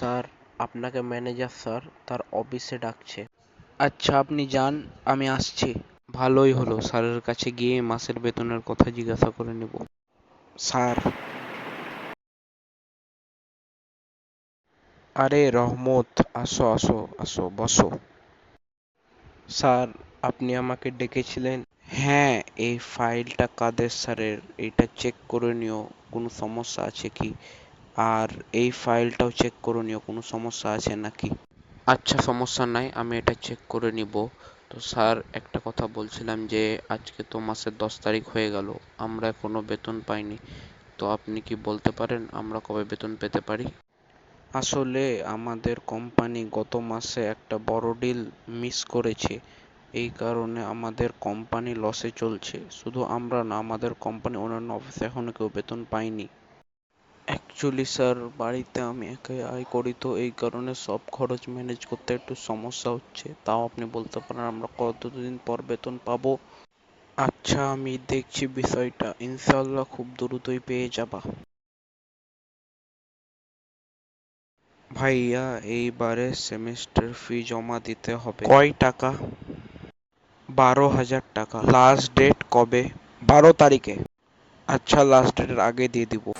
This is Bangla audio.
স্যার, আপনাকে ম্যানেজার স্যার তার অফিসে ডাকছে। আচ্ছা, আপনি যান, আমি আসছি। ভালোই হলো, স্যারের কাছে গিয়ে মাসের বেতনের কথা জিজ্ঞাসা করে নেব। স্যার। আরে রহমত, আসো আসো আসো, বসো। স্যার, আপনি আমাকে ডেকেছিলেন? হ্যাঁ, এই ফাইলটা কাদের স্যারের, এইটা চেক করে নিও কোনো সমস্যা আছে কি। আর এই ফাইলটাও চেক করে নিও কোনো সমস্যা আছে নাকি। আচ্ছা, সমস্যা নাই, আমি এটা চেক করে নিব। তো স্যার, একটা কথা বলছিলাম যে আজকে তো মাসের 10 তারিখ হয়ে গেল, আমরা এখনো বেতন পাইনি। তো আপনি কি বলতে পারেন আমরা কবে বেতন পেতে পারি? আসলে আমাদের কোম্পানি গত মাসে একটা বড় ডিল মিস করেছে। এই কারণে আমাদের কোম্পানি লসে চলছে। শুধু আমরা না, আমাদের কোম্পানি অন্যান্য অফিসে এখনো কেউ বেতন পায়নি। অ্যাকচুয়ালি স্যার, বাড়িতে আমি একাই আয় করি, তো এই কারণে সব খরচ ম্যানেজ করতে একটু সমস্যা হচ্ছে। তাও আপনি বলতে পারেন আমরা কতদিন পর বেতন পাবো? আচ্ছা, আমি দেখছি বিষয়টা, ইনশাল্লাহ খুব দ্রুতই পেয়ে যাবা। ভাইয়া, এইবারে সেমেস্টার ফি জমা দিতে হবে। কয় টাকা? 12,000 টাকা। লাস্ট ডেট কবে? 12 তারিখে। আচ্ছা, লাস্ট ডেটের আগে দিয়ে দিব।